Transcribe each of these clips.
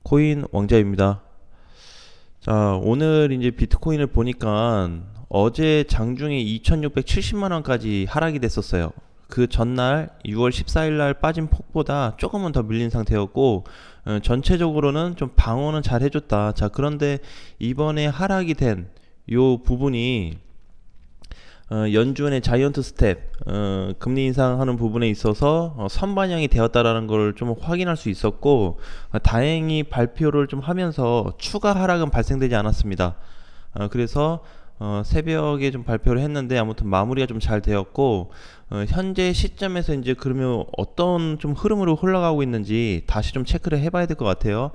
코인 왕자입니다. 자, 오늘 이제 비트코인을 보니까 어제 장중에 2670만 원까지 하락이 됐었어요. 그 전날 6월 14일 날 빠진 폭보다 조금은 더 밀린 상태였고, 전체적으로는 좀 방어는 잘 해줬다. 자, 그런데 이번에 하락이 된 요 부분이 연준의 자이언트 스텝, 금리 인상하는 부분에 있어서 선반영이 되었다라는 걸 좀 확인할 수 있었고, 다행히 발표를 좀 하면서 추가 하락은 발생되지 않았습니다. 그래서 새벽에 좀 발표를 했는데 아무튼 마무리가 좀 잘 되었고, 현재 시점에서 이제 그러면 어떤 좀 흐름으로 흘러가고 있는지 다시 좀 체크를 해봐야 될 것 같아요.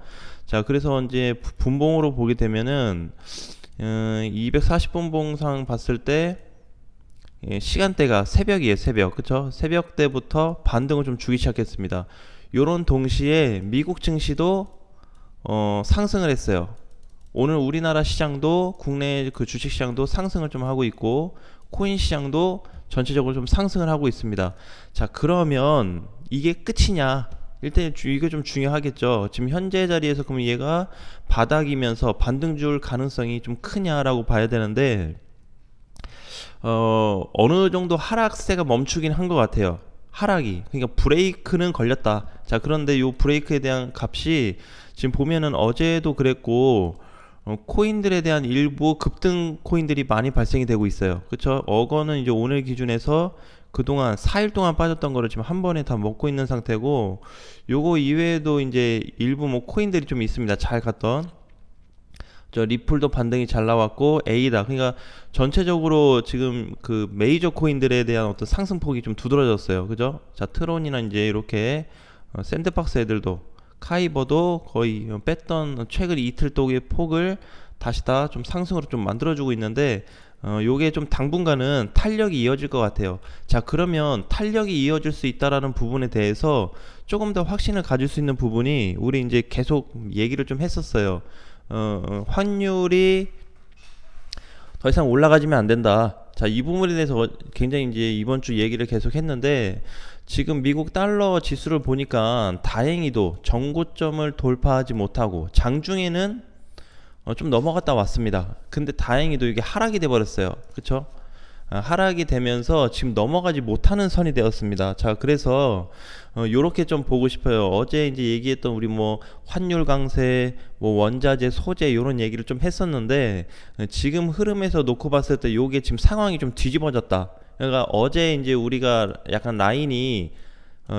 자, 그래서 이제 분봉으로 보게 되면은 240분봉상 봤을 때 시간대가 새벽이에요. 새벽, 그쵸? 새벽 때부터 반등을 좀 주기 시작했습니다. 요런 동시에 미국 증시도 상승을 했어요. 오늘 우리나라 시장도 국내 그 주식 시장도 상승을 좀 하고 있고, 코인 시장도 전체적으로 좀 상승을 하고 있습니다. 자, 그러면 이게 끝이냐? 일단 이게 좀 중요하겠죠. 지금 현재 자리에서 그럼 얘가 바닥이면서 반등 줄 가능성이 좀 크냐라고 봐야 되는데, 어느 정도 하락세가 멈추긴 한 것 같아요. 하락이. 그러니까 브레이크는 걸렸다. 자, 그런데 요 브레이크에 대한 값이 지금 보면은 어제도 그랬고, 코인들에 대한 일부 급등 코인들이 많이 발생이 되고 있어요. 그쵸? 어거는 이제 오늘 기준에서 그동안 4일 동안 빠졌던 거를 지금 한 번에 다 먹고 있는 상태고, 요거 이외에도 이제 일부 뭐 코인들이 좀 있습니다. 잘 갔던. 저 리플도 반등이 잘 나왔고, A다. 그러니까 전체적으로 지금 그 메이저 코인들에 대한 어떤 상승폭이 좀 두드러졌어요. 그죠? 자, 트론이나 이제 이렇게 샌드박스 애들도, 카이버도 거의 뺐던 최근 이틀 동의 폭을 다시 다 좀 상승으로 좀 만들어주고 있는데, 요게 좀 당분간은 탄력이 이어질 것 같아요. 자, 그러면 탄력이 이어질 수 있다라는 부분에 대해서 조금 더 확신을 가질 수 있는 부분이, 우리 이제 계속 얘기를 좀 했었어요. 환율이 더 이상 올라가지면 안 된다. 자, 이 부분에 대해서 굉장히 이제 이번 주 얘기를 계속 했는데, 지금 미국 달러 지수를 보니까 다행히도 정고점을 돌파하지 못하고 장중에는 좀 넘어갔다 왔습니다. 근데 다행히도 이게 하락이 돼 버렸어요. 그쵸? 하락이 되면서 지금 넘어가지 못하는 선이 되었습니다. 자, 그래서 요렇게 좀 보고 싶어요. 어제 이제 얘기했던 우리 뭐 환율 강세, 뭐 원자재, 소재 요런 얘기를 좀 했었는데, 지금 흐름에서 놓고 봤을 때 요게 지금 상황이 좀 뒤집어졌다. 그러니까 어제 이제 우리가 약간 라인이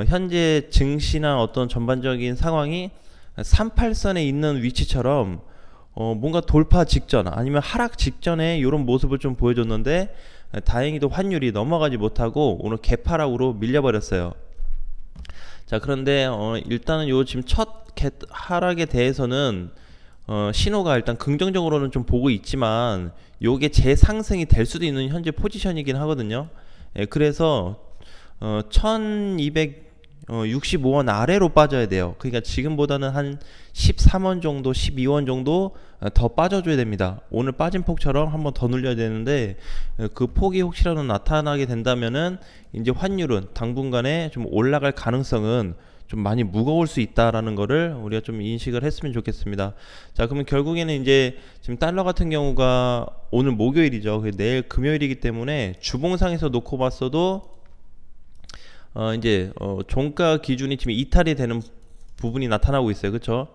현재 증시나 어떤 전반적인 상황이 38선에 있는 위치처럼 뭔가 돌파 직전 아니면 하락 직전에 이런 모습을 좀 보여줬는데, 다행히도 환율이 넘어가지 못하고 오늘 개파락으로 밀려버렸어요. 자, 그런데 일단은 요 지금 첫 하락에 대해서는 신호가 일단 긍정적으로는 좀 보고 있지만, 요게 재상승이 될 수도 있는 현재 포지션이긴 하거든요. 그래서 1265원 아래로 빠져야 돼요. 그러니까 지금보다는 한 13원 정도, 12원 정도 더 빠져줘야 됩니다. 오늘 빠진 폭처럼 한번 더 눌려야 되는데, 그 폭이 혹시라도 나타나게 된다면은 이제 환율은 당분간에 좀 올라갈 가능성은 좀 많이 무거울 수 있다라는 거를 우리가 좀 인식을 했으면 좋겠습니다. 자, 그러면 결국에는 이제 지금 달러 같은 경우가 오늘 목요일이죠. 내일 금요일이기 때문에 주봉상에서 놓고 봤어도 이제 종가 기준이 지금 이탈이 되는 부분이 나타나고 있어요. 그렇죠?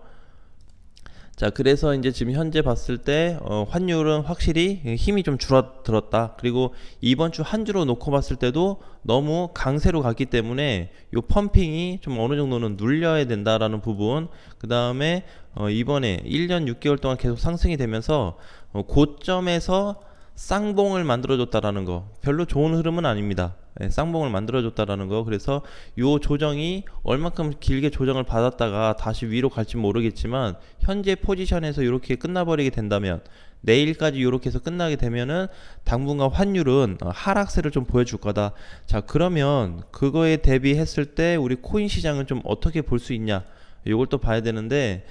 자, 그래서 이제 지금 현재 봤을 때 환율은 확실히 힘이 좀 줄어들었다. 그리고 이번 주 한 주로 놓고 봤을 때도 너무 강세로 갔기 때문에 요 펌핑이 좀 어느 정도는 눌려야 된다라는 부분. 그 다음에 이번에 1년 6개월 동안 계속 상승이 되면서 고점에서 쌍봉을 만들어줬다라는 거, 별로 좋은 흐름은 아닙니다. 쌍봉을 만들어줬다라는 거. 그래서 요 조정이 얼만큼 길게 조정을 받았다가 다시 위로 갈지 모르겠지만, 현재 포지션에서 이렇게 끝나버리게 된다면, 내일까지 이렇게 해서 끝나게 되면은 당분간 환율은 하락세를 좀 보여줄 거다. 자, 그러면 그거에 대비했을 때 우리 코인 시장은 좀 어떻게 볼 수 있냐, 요걸 또 봐야 되는데,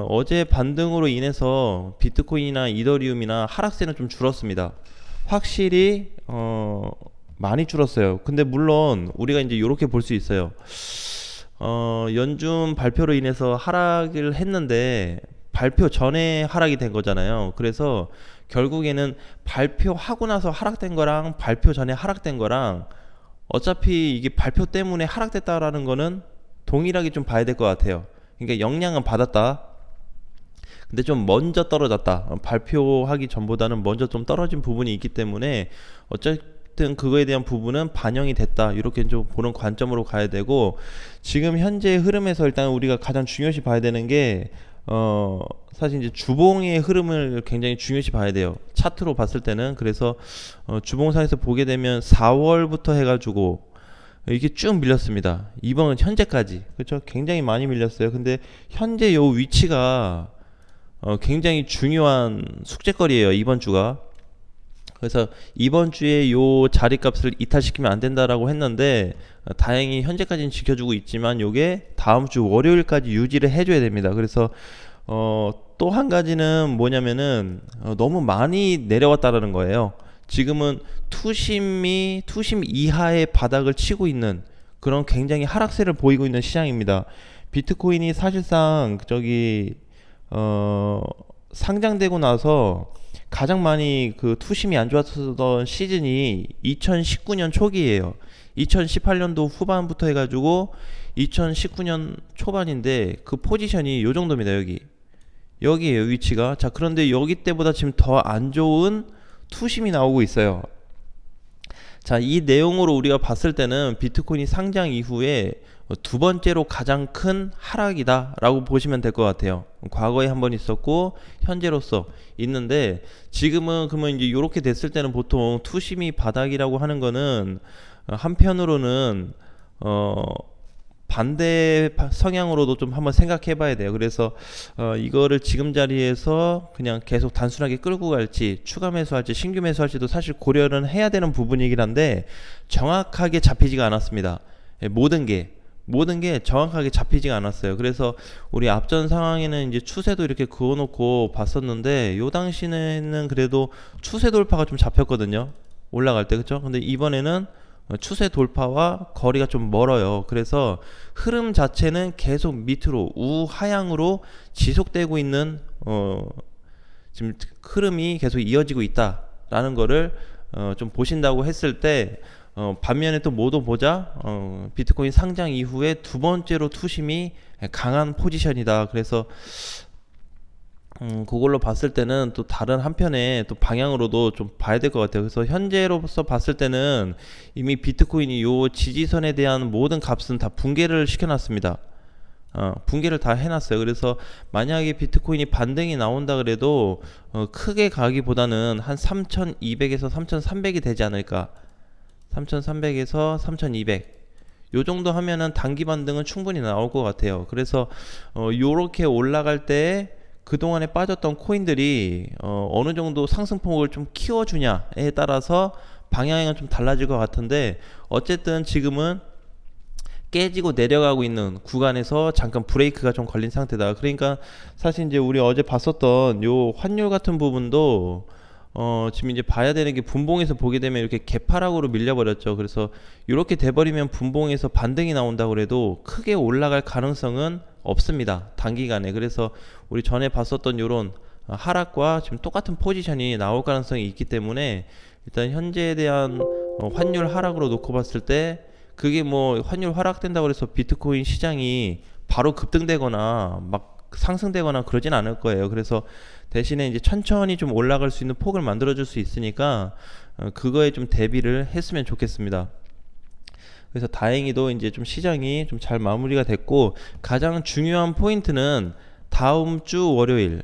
어제 반등으로 인해서 비트코인이나 이더리움이나 하락세는 좀 줄었습니다. 확실히 많이 줄었어요. 근데 물론 우리가 이제 이렇게 볼 수 있어요. 연준 발표로 인해서 하락을 했는데 발표 전에 하락이 된 거잖아요. 그래서 결국에는 발표하고 나서 하락된 거랑 발표 전에 하락된 거랑 어차피 이게 발표 때문에 하락됐다라는 거는 동일하게 좀 봐야 될 것 같아요. 그러니까 영향은 받았다. 근데 좀 먼저 떨어졌다. 발표하기 전보다는 먼저 좀 떨어진 부분이 있기 때문에 어쨌든 그거에 대한 부분은 반영이 됐다. 이렇게 좀 보는 관점으로 가야 되고, 지금 현재 흐름에서 일단 우리가 가장 중요시 봐야 되는 게 사실 이제 주봉의 흐름을 굉장히 중요시 봐야 돼요. 차트로 봤을 때는. 그래서 주봉상에서 보게 되면 4월부터 해가지고 이게 쭉 밀렸습니다. 이번 현재까지. 그렇죠? 굉장히 많이 밀렸어요. 근데 현재 요 위치가 굉장히 중요한 숙제거리예요, 이번 주가. 그래서 이번 주에 요 자리값을 이탈시키면 안 된다라고 했는데 다행히 현재까지는 지켜주고 있지만 요게 다음 주 월요일까지 유지를 해줘야 됩니다. 그래서 또 한 가지는 뭐냐면은 너무 많이 내려왔다라는 거예요. 지금은 투심 이하의 바닥을 치고 있는 그런 굉장히 하락세를 보이고 있는 시장입니다. 비트코인이 사실상 저기 상장되고 나서 가장 많이 그 투심이 안 좋았던 시즌이 2019년 초기예요. 2018년도 후반부터 해가지고 2019년 초반인데 그 포지션이 요 정도입니다. 여기에요, 위치가. 자, 그런데 여기 때보다 지금 더 안 좋은 투심이 나오고 있어요. 자, 이 내용으로 우리가 봤을 때는 비트코인이 상장 이후에 두 번째로 가장 큰 하락이다 라고 보시면 될 것 같아요. 과거에 한 번 있었고 현재로서 있는데, 지금은 그러면 이제 이렇게 됐을 때는 보통 투심이 바닥이라고 하는 거는 한편으로는 반대 성향으로도 좀 한번 생각해 봐야 돼요. 그래서 이거를 지금 자리에서 그냥 계속 단순하게 끌고 갈지 추가 매수할지 신규 매수할지도 사실 고려는 해야 되는 부분이긴 한데 정확하게 잡히지가 않았습니다. 모든 게 정확하게 잡히지가 않았어요. 그래서 우리 앞전 상황에는 이제 추세도 이렇게 그어놓고 봤었는데 요 당시에는 그래도 추세 돌파가 좀 잡혔거든요. 올라갈 때. 그쵸? 근데 이번에는 추세 돌파와 거리가 좀 멀어요. 그래서 흐름 자체는 계속 밑으로 우하향으로 지속되고 있는 지금 흐름이 계속 이어지고 있다라는 거를 좀 보신다고 했을 때, 반면에 또 뭐도 보자. 비트코인 상장 이후에 두 번째로 투심이 강한 포지션이다. 그래서 그걸로 봤을 때는 또 다른 한편에 또 방향으로도 좀 봐야 될 것 같아요. 그래서 현재로서 봤을 때는 이미 비트코인이 요 지지선에 대한 모든 값은 다 붕괴를 시켜놨습니다. 붕괴를 다 해놨어요. 그래서 만약에 비트코인이 반등이 나온다 그래도 크게 가기보다는 한 3200에서 3300이 되지 않을까. 3300에서 3200 요 정도 하면은 단기 반등은 충분히 나올 것 같아요. 그래서 요렇게 올라갈 때 그동안에 빠졌던 코인들이 어느 정도 상승폭을 좀 키워주냐에 따라서 방향은 좀 달라질 것 같은데, 어쨌든 지금은 깨지고 내려가고 있는 구간에서 잠깐 브레이크가 좀 걸린 상태다. 그러니까 사실 이제 우리 어제 봤었던 요 환율 같은 부분도 지금 이제 봐야 되는 게, 분봉에서 보게 되면 이렇게 개파락으로 밀려버렸죠. 그래서 이렇게 돼버리면 분봉에서 반등이 나온다고 그래도 크게 올라갈 가능성은 없습니다, 단기간에. 그래서 우리 전에 봤었던 요런 하락과 지금 똑같은 포지션이 나올 가능성이 있기 때문에 일단 현재에 대한 환율 하락으로 놓고 봤을 때, 그게 뭐 환율 하락된다고 해서 비트코인 시장이 바로 급등되거나 막 상승되거나 그러진 않을 거예요. 그래서 대신에 이제 천천히 좀 올라갈 수 있는 폭을 만들어 줄 수 있으니까 그거에 좀 대비를 했으면 좋겠습니다. 그래서 다행히도 이제 좀 시장이 좀 잘 마무리가 됐고, 가장 중요한 포인트는 다음 주 월요일,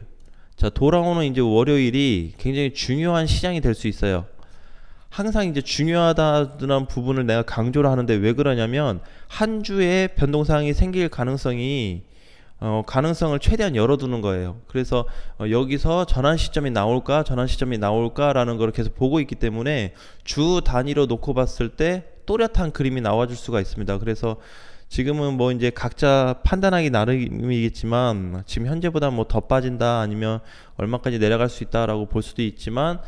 자, 돌아오는 이제 월요일이 굉장히 중요한 시장이 될 수 있어요. 항상 이제 중요하다는 부분을 내가 강조를 하는데, 왜 그러냐면 한 주에 변동사항이 생길 가능성을 최대한 열어두는 거예요. 그래서 여기서 전환 시점이 나올까라는 걸 계속 보고 있기 때문에 주 단위로 놓고 봤을 때 또렷한 그림이 나와줄 수가 있습니다. 그래서 지금은 뭐 이제 각자 판단하기 나름이겠지만, 지금 현재보다 뭐 더 빠진다 아니면 얼마까지 내려갈 수 있다라고 볼 수도 있지만,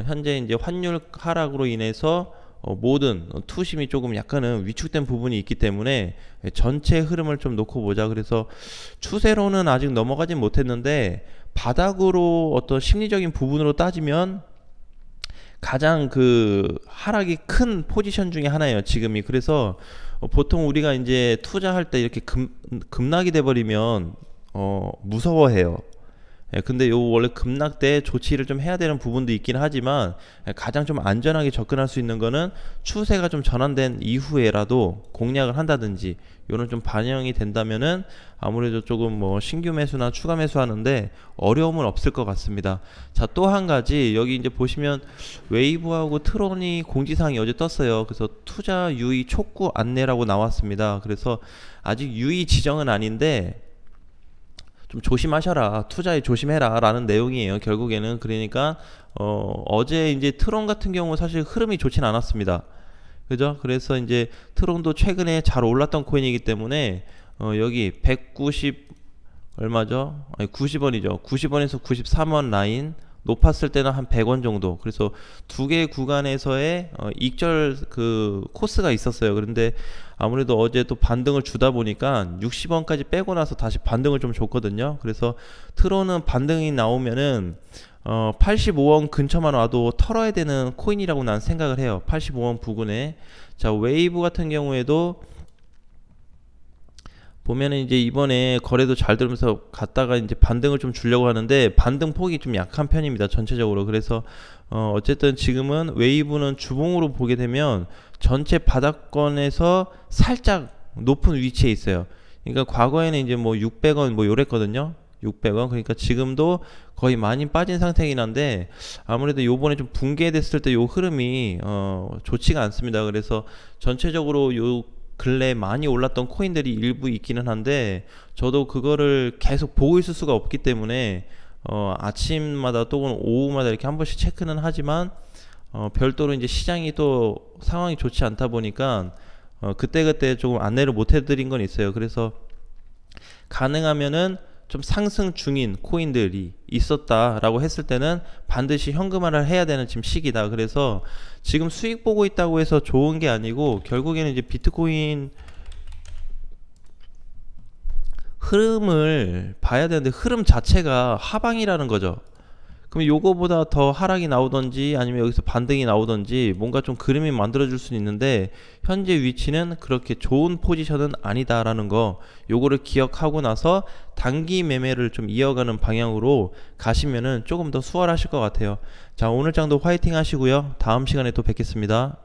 현재 이제 환율 하락으로 인해서 모든 투심이 조금 약간은 위축된 부분이 있기 때문에 전체 흐름을 좀 놓고 보자. 그래서 추세로는 아직 넘어가진 못했는데 바닥으로 어떤 심리적인 부분으로 따지면 가장 그 하락이 큰 포지션 중에 하나예요, 지금이. 그래서 보통 우리가 이제 투자할 때 이렇게 급락이 돼 버리면 무서워해요. 근데 요 원래 급락 때 조치를 좀 해야 되는 부분도 있긴 하지만 가장 좀 안전하게 접근할 수 있는 거는 추세가 좀 전환된 이후에라도 공략을 한다든지 요런 좀 반영이 된다면은 아무래도 조금 뭐 신규 매수나 추가 매수 하는데 어려움은 없을 것 같습니다. 자, 또 한 가지 여기 이제 보시면 웨이브하고 트론이 공지사항이 어제 떴어요. 그래서 투자 유의 촉구 안내라고 나왔습니다. 그래서 아직 유의 지정은 아닌데 좀 조심하셔라, 투자에 조심해라 라는 내용이에요, 결국에는. 그러니까 어제 이제 트론 같은 경우 사실 흐름이 좋진 않았습니다. 그죠? 그래서 이제 트론도 최근에 잘 올랐던 코인이기 때문에 여기 190 얼마죠? 아니 90원이죠. 90원에서 93원 라인 높았을 때는 한 100원 정도. 그래서 두 개의 구간에서의 익절 그 코스가 있었어요. 그런데 아무래도 어제 또 반등을 주다 보니까 60원까지 빼고 나서 다시 반등을 좀 줬거든요. 그래서 트론은 반등이 나오면은 85원 근처만 와도 털어야 되는 코인이라고 난 생각을 해요. 85원 부근에. 자, 웨이브 같은 경우에도 보면은 이제 이번에 거래도 잘 들으면서 갔다가 이제 반등을 좀 주려고 하는데 반등 폭이 좀 약한 편입니다, 전체적으로. 그래서 어쨌든 지금은 웨이브는 주봉으로 보게 되면 전체 바닥권에서 살짝 높은 위치에 있어요. 그러니까 과거에는 이제 뭐 600원 뭐 요랬거든요. 600원. 그러니까 지금도 거의 많이 빠진 상태이긴 한데 아무래도 요번에 좀 붕괴됐을 때 요 흐름이 좋지가 않습니다. 그래서 전체적으로 요 근래 많이 올랐던 코인들이 일부 있기는 한데 저도 그거를 계속 보고 있을 수가 없기 때문에 아침마다 또는 오후마다 이렇게 한 번씩 체크는 하지만 별도로 이제 시장이 또 상황이 좋지 않다 보니까 그때그때 조금 안내를 못 해드린 건 있어요. 그래서 가능하면은 좀 상승 중인 코인들이 있었다라고 했을 때는 반드시 현금화를 해야 되는 지금 시기다. 그래서 지금 수익 보고 있다고 해서 좋은 게 아니고 결국에는 이제 비트코인 흐름을 봐야 되는데 흐름 자체가 하방이라는 거죠. 그럼 요거보다 더 하락이 나오던지 아니면 여기서 반등이 나오던지 뭔가 좀 그림이 만들어질 수는 있는데 현재 위치는 그렇게 좋은 포지션은 아니다라는 거, 요거를 기억하고 나서 단기 매매를 좀 이어가는 방향으로 가시면은 조금 더 수월하실 것 같아요. 자, 오늘 장도 화이팅 하시고요. 다음 시간에 또 뵙겠습니다.